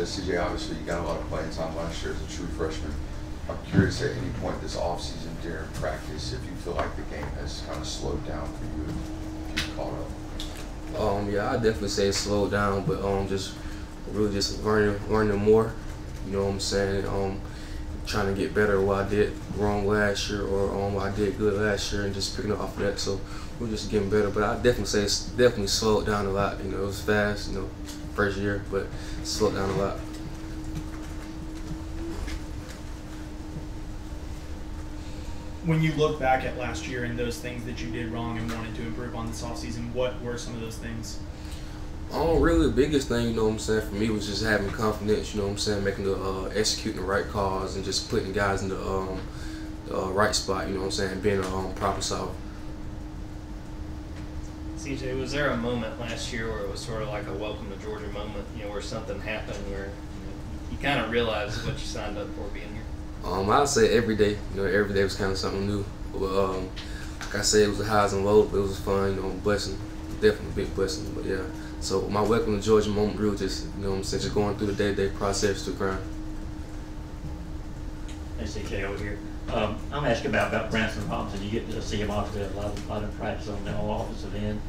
CJ, obviously you got a lot of playing time last year as a true freshman. I'm curious at any point this offseason during practice if you feel like the game has kind of slowed down for you, if you've caught up. Yeah, I definitely say it slowed down, but just really just learning more. You know what I'm saying? Trying to get better at what I did wrong last year or what I did good last year and just picking up off of that. So we're just getting better. But I definitely say it's definitely slowed down a lot. You know, it was fast, you know, first year, but it slowed down a lot. When you look back at last year and those things that you did wrong and wanted to improve on this offseason, what were some of those things? Really the biggest thing, you know what I'm saying, for me was just having confidence, you know what I'm saying, making the executing the right calls and just putting guys in the right spot, you know what I'm saying, being a problem solver. CJ, was there a moment last year where it was sort of like a welcome to Georgia moment, you know, where something happened where you kind of realized what you signed up for being here? I'd say every day, you know, every day was kind of something new. But like I said, it was the highs and lows, but it was fun, you know, blessing, definitely a big blessing, but yeah. So my welcome to Georgia moment really just, you know what I'm saying, just going through the day-to-day process to grind. Hey, CJ over here. I'm asking about Branson Robinson. You get to see him obviously a lot of practice on the offensive end.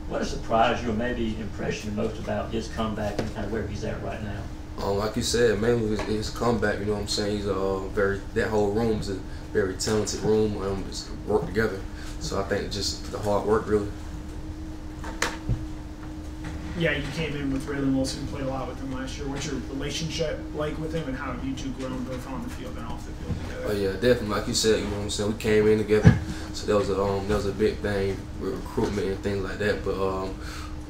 What has surprised you or maybe impressed you most about his comeback and kind of where he's at right now? Like you said, mainly his comeback, you know what I'm saying, he's that whole room is a very talented room, just work together. So I think just the hard work really. Yeah, you came in with Raylan Wilson, played a lot with him last year. What's your relationship like with him, and how have you two grown both on the field and off the field together? Oh yeah, definitely. Like you said, you know what I'm saying, we came in together, so that was a big thing with recruitment and things like that. But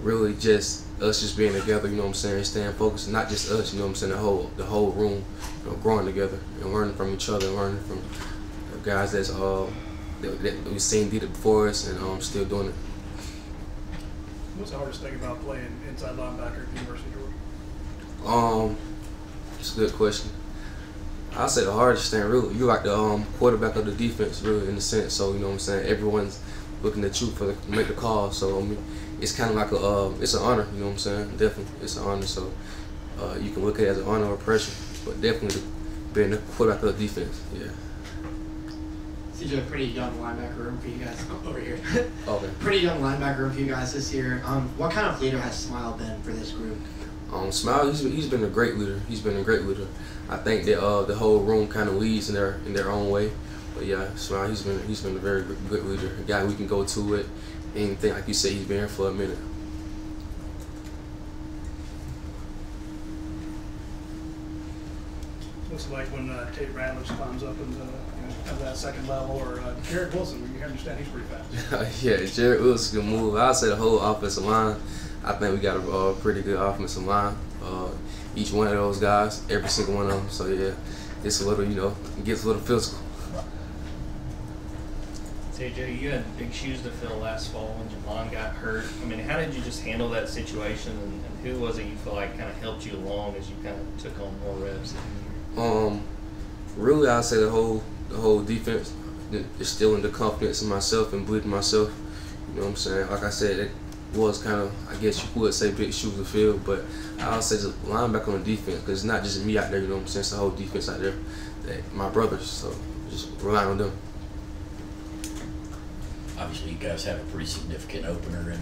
really just us just being together, you know what I'm saying, staying focused. Not just us, you know what I'm saying, the whole room, you know, growing together and learning from each other, learning from guys that we've seen did it before us and still doing it. What's the hardest thing about playing inside linebacker at the University of Georgia? It's a good question. I'll say the hardest thing, really, you're like the quarterback of the defense, really, in a sense. So, you know what I'm saying, everyone's looking at you to make the call. So, I mean, it's kind of like it's an honor, you know what I'm saying? Definitely, it's an honor. So, you can look at it as an honor or pressure, but definitely being the quarterback of the defense, yeah. CJ, pretty young linebacker room for you guys over here. Okay. Pretty young linebacker room for you guys this year. What kind of leader has Smile been for this group? Smile, he's been a great leader. He's been a great leader. I think that the whole room kind of leads in their own way. But yeah, Smile, he's been a very good leader. A guy we can go to it. Anything, like you said, he's been here for a minute. What's it like when Tate Radliff climbs up into that second level, or Jared Wilson? You understand he's pretty fast. Yeah, Jared Wilson can move. I'd say the whole offensive line. I think we got a pretty good offensive line. Each one of those guys, every single one of them. So yeah, it's a little, you know, it gets a little physical. CJ, you had big shoes to fill last fall when Javon got hurt. I mean, how did you just handle that situation, and who was it you feel like kind of helped you along as you kind of took on more reps? Really, I'd say the whole defense is still in the confidence in myself and believing in myself. You know what I'm saying? Like I said, it was kind of, I guess you would say, big shoes to fill, but I would say just linebacker on the defense, because it's not just me out there, you know what I'm saying? It's the whole defense out there, my brothers, so just rely on them. Obviously, you guys have a pretty significant opener in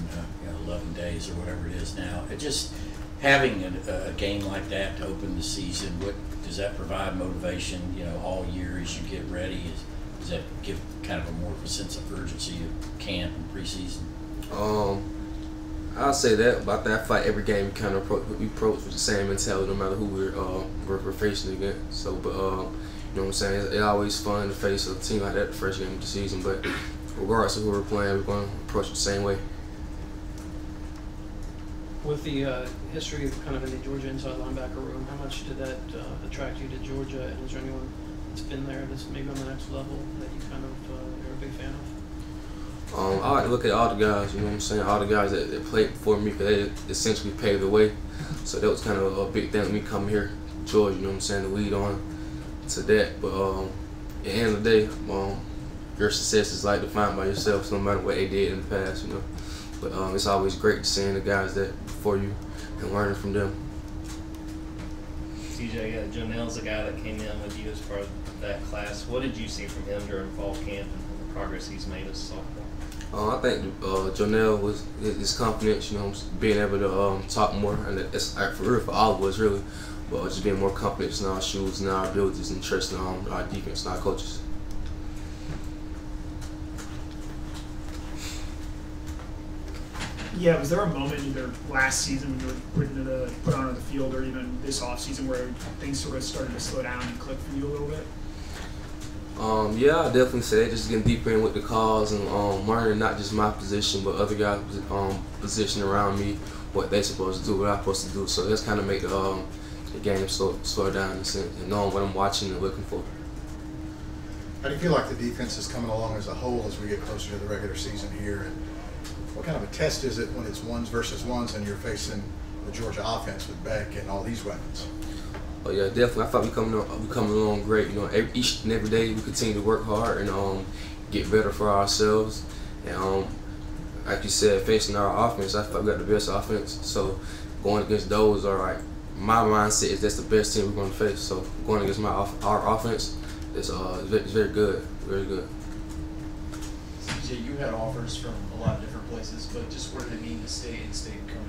11 days or whatever it is now. It just having a game like that to open the season, what does that provide motivation, all year as you get ready? Does that give kind of a more of a sense of urgency of camp and preseason? I'll say that, but I think I fight every game we approach with the same mentality, no matter who we're facing against. So, but you know what I'm saying? It's always fun to face a team like that the first game of the season. But regardless of who we're playing, we're going to approach it the same way. With the history of kind of in the Georgia inside linebacker room, how much did that attract you to Georgia? And is there anyone that's been there that's maybe on the next level that you kind of are a big fan of? I like to look at all the guys, you know what I'm saying, all the guys that played before me, because they essentially paved the way. So that was kind of a big thing with me coming here to Georgia, you know what I'm saying, to lead on to that. But at the end of the day, your success is like defined by yourself, so no matter what they did in the past, But it's always great seeing the guys that before you and learning from them. CJ, Jonell's the guy that came in with you as part of that class. What did you see from him during fall camp and the progress he's made as a sophomore? I think Jonell was his confidence, you know, being able to talk more, and it's like for real for all of us really, but just being more confident in our shoes and our abilities and trusting our defense and our coaches. Yeah, was there a moment either last season when you were put onto the field, or even this offseason, where things sort of started to slow down and click for you a little bit? Yeah, I definitely say that. Just getting deeper in with the calls and learning not just my position, but other guys' position around me, what they supposed to do, what I'm supposed to do. So that's kind of make the game slow down in a sense, and knowing what I'm watching and looking for. How do you feel like the defense is coming along as a whole as we get closer to the regular season here? And what kind of a test is it when it's ones versus ones and you're facing the Georgia offense with Beck and all these weapons? Oh yeah, definitely. I thought we coming along great. You know, each and every day we continue to work hard and get better for ourselves. And like you said, facing our offense, I thought we got the best offense. So going against those, all right, my mindset is that's the best team we're going to face. So going against our offense is very good, very good. CJ, you had offers from a lot of different places, but just what did it mean to stay and come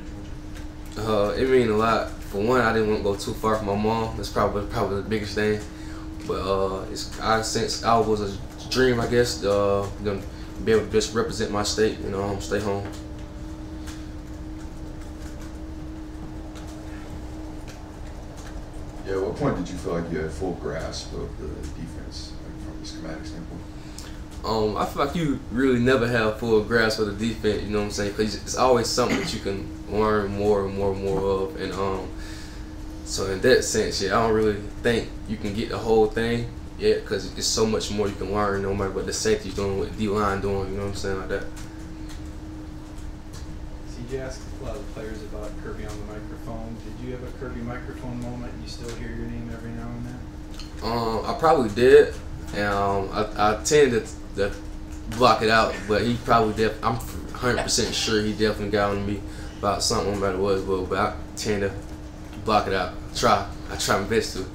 to Georgia? It mean a lot. For one, I didn't want to go too far from my mom. That's probably the biggest thing. But since I was a dream, I guess, to be able to just represent my state, you know, stay home. Yeah, at what point did you feel like you had full grasp of the defense, like from a schematic standpoint? I feel like you really never have full grasp of the defense, you know what I'm saying? Because it's always something that you can learn more and more of. And so in that sense, yeah, I don't really think you can get the whole thing yet, because it's so much more you can learn no matter what the safety's doing, what the D-line doing, you know what I'm saying, like that. CJ asked a lot of the players about Kirby on the microphone. Did you have a Kirby microphone moment? You still hear your name every now and then? I probably did, and I tend to block it out, but he probably I'm 100% sure he definitely got on me about something, no matter what it was, but I tend to block it out. I try my best to.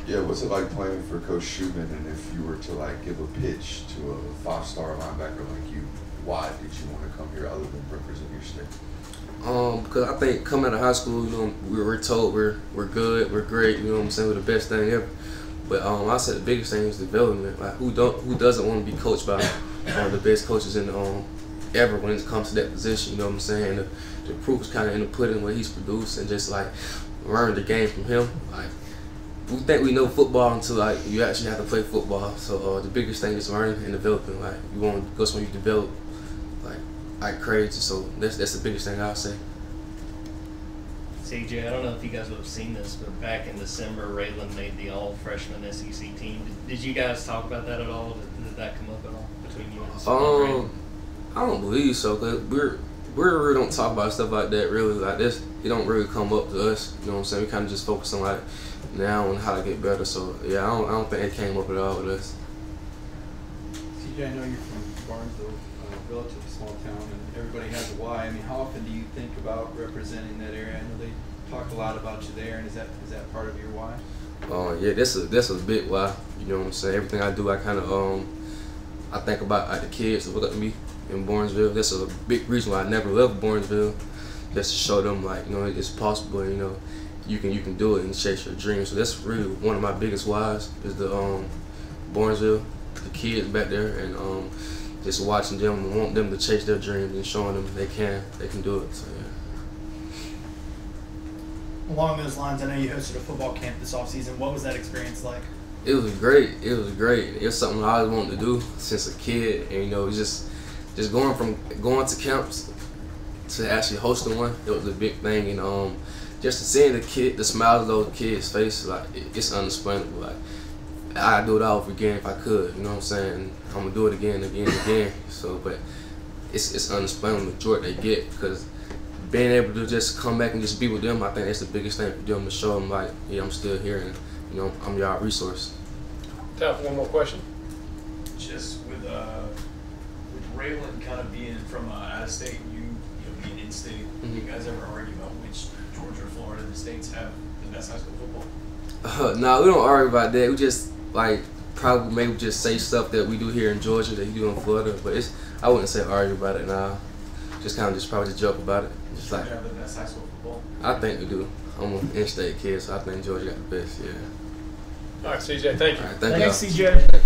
Yeah, what's it like playing for Coach Schumann, and if you were to like give a pitch to a five-star linebacker like you, why did you want to come here other than represent your state? Because I think coming out of high school, you know, we're told we're good, we're great, you know what I'm saying, we're the best thing ever. But I said the biggest thing is development. Like who doesn't want to be coached by one of the best coaches in ever when it comes to that position, you know what I'm saying? The proof's kind of in the pudding what he's produced, and just like learn the game from him. Like we think we know football until like you actually have to play football. So the biggest thing is learning and developing. Like you want to go somewhere you develop like crazy. So that's the biggest thing I'll say. CJ, I don't know if you guys would have seen this, but back in December, Raylan made the all-freshman SEC team. Did you guys talk about that at all? Did that come up at all between you and Raylan? I don't believe so, cause we really don't talk about stuff like that really. Like this, it don't really come up to us. You know what I'm saying? We kind of just focus on like now and how to get better. So yeah, I don't think it came up at all with us. CJ, I know you're from Barnesville, a relatively small town, and everybody has a why. I mean, how often do you think about representing that area? I know they talk a lot about you there, and is that part of your why? Yeah, that's a big why. You know what I'm saying? Everything I do, I kind of I think about like the kids that look up to me in Barnesville. That's a big reason why I never left Barnesville, just to show them like, you know, it's possible. You know, you can do it and chase your dreams. So that's really one of my biggest whys is the Barnesville, the kids back there, and just watching them and want them to chase their dreams and showing them they can do it. So yeah. Along those lines, I know you hosted a football camp this offseason. What was that experience like? It was great. It was great. It was something I always wanted to do since a kid, and you know, just going to camps to actually hosting one, it was a big thing, and just seeing the smiles of those kids' faces, like it's unexplainable. Like I'd do it all over again if I could, you know what I'm saying? I'm gonna do it again and again. So, but it's unexplainable the joy they get, because being able to just come back and just be with them, I think that's the biggest thing for them, to show them like, yeah, I'm still here, and you know, I'm your resource. Time for one more question. Just with Raylan kind of being from out of state and you know, being in state, do you guys ever argue about which Georgia or Florida the states have the best high school football? No, we don't argue about that. We just like probably maybe just say stuff that we do here in Georgia that you do in Florida, but I wouldn't say argue about it now. Just kind of just probably just joke about it. Just Georgia like have the best high school football? I think we do. I'm an in-state kid, so I think Georgia got the best. Yeah. All right, CJ, thank you. All right, thank Thanks, y'all. CJ.